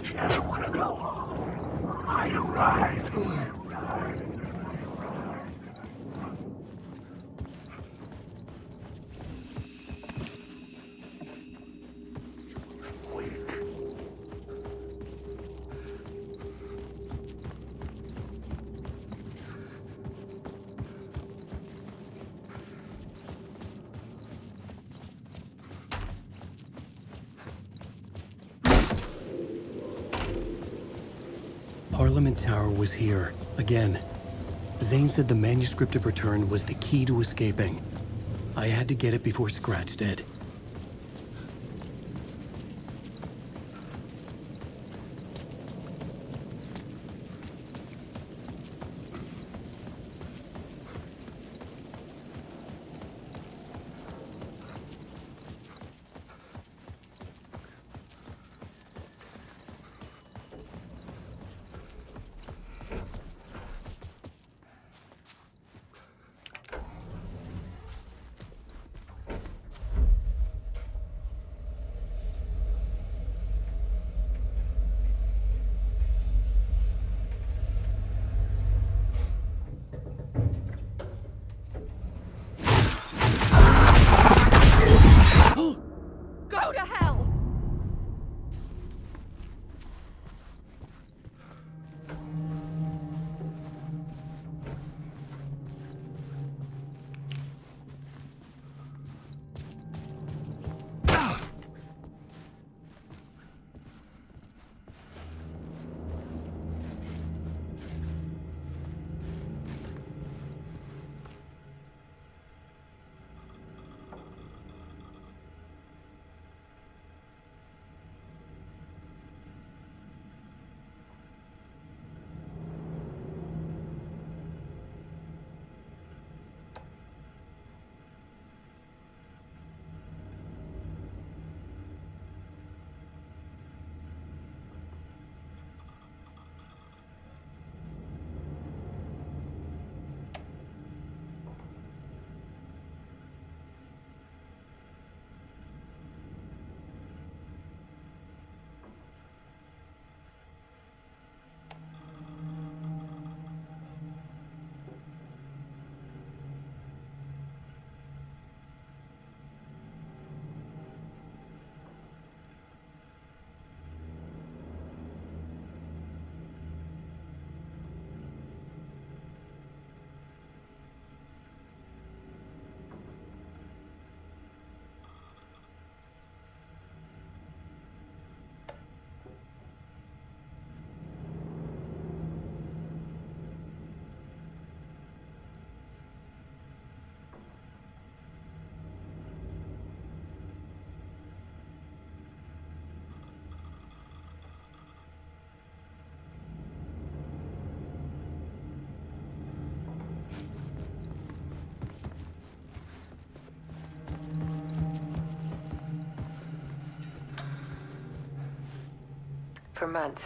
Just wanna go home. I arrived. Weak. Parliament Tower was here, again. Zane said the manuscript of return was the key to escaping. I had to get it before Scratch did. Go to hell! For months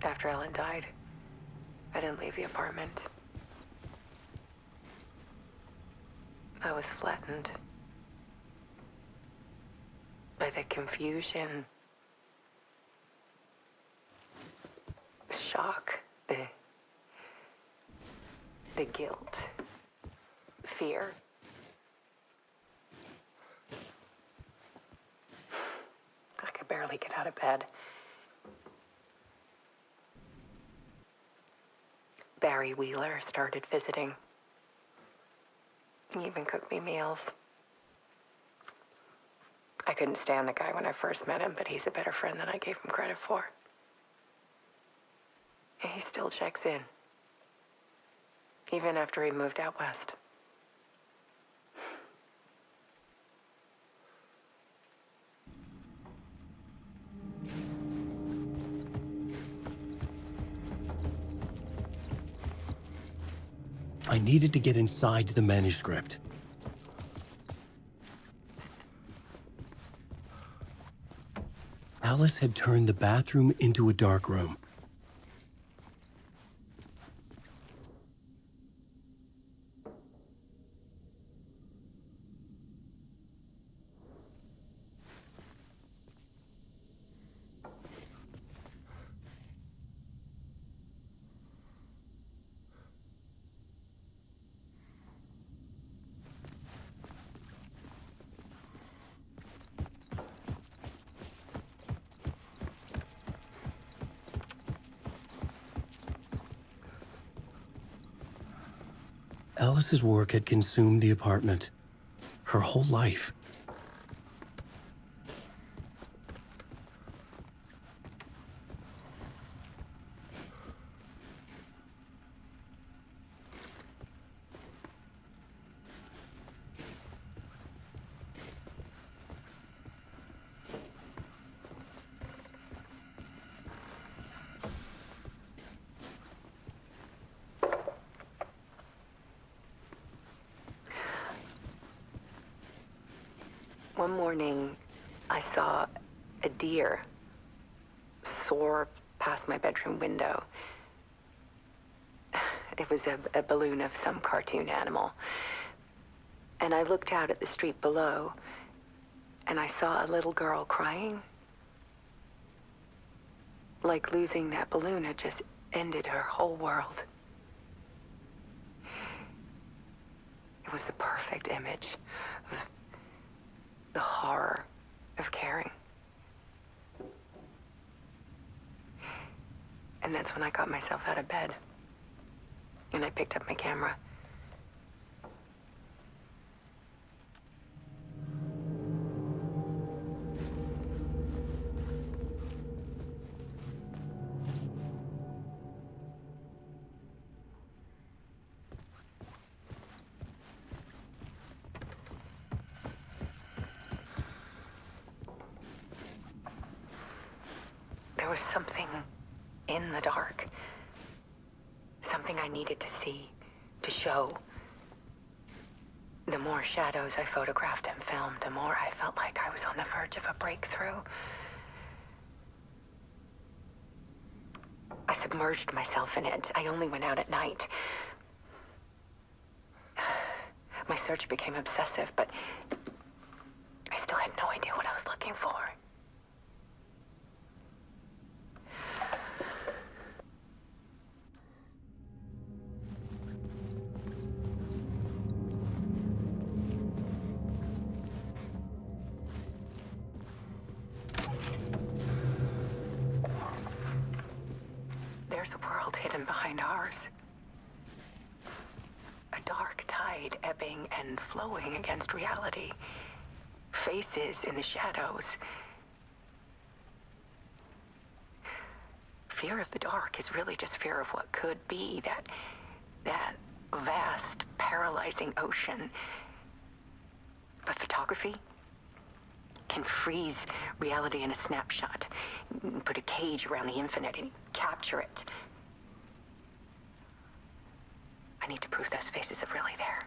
after Ellen died, I didn't leave the apartment. I was flattened by the confusion, the shock, the guilt, fear. I could barely get out of bed. Barry Wheeler started visiting. He even cooked me meals. I couldn't stand the guy when I first met him, but he's a better friend than I gave him credit for. And he still checks in, even after he moved out west. I needed to get inside the manuscript. Alice had turned the bathroom into a dark room. Alice's work had consumed the apartment. Her whole life. One morning, I saw a deer soar past my bedroom window. It was a balloon of some cartoon animal. And I looked out at the street below, and I saw a little girl crying. Like losing that balloon had just ended her whole world. It was the perfect image of the horror of caring. And that's when I got myself out of bed. And I picked up my camera. There was something in the dark. Something I needed to see, to show. The more shadows I photographed and filmed, the more I felt like I was on the verge of a breakthrough. I submerged myself in it. I only went out at night. My search became obsessive, but I still had no idea what I was looking for. There's a world hidden behind ours. A dark tide ebbing and flowing against reality. Faces in the shadows. Fear of the dark is really just fear of what could be, that vast, paralyzing ocean. But photography can freeze reality in a snapshot, put a cage around the infinite and capture it. I need to prove those faces are really there.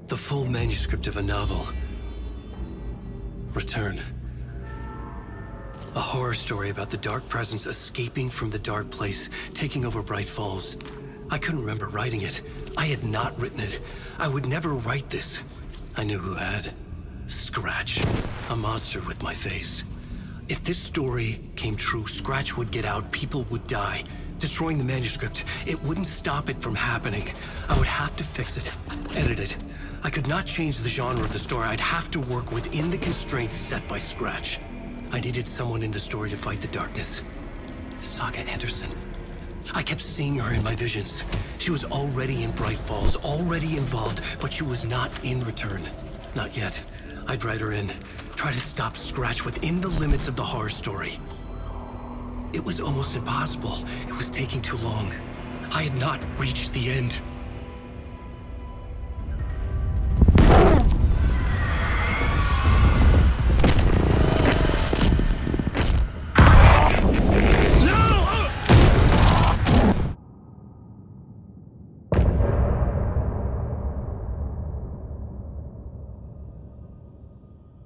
The full manuscript of a novel. Return. A horror story about the dark presence escaping from the dark place, taking over Bright Falls. I couldn't remember writing it. I had not written it. I would never write this. I knew who had. Scratch. A monster with my face. If this story came true, Scratch would get out, people would die. Destroying the manuscript, it wouldn't stop it from happening. I would have to fix it, edit it. I could not change the genre of the story. I'd have to work within the constraints set by Scratch. I needed someone in the story to fight the darkness. Saga Anderson. I kept seeing her in my visions. She was already in Bright Falls, already involved, but she was not in Return. Not yet. I'd write her in, try to stop Scratch within the limits of the horror story. It was almost impossible. It was taking too long. I had not reached the end.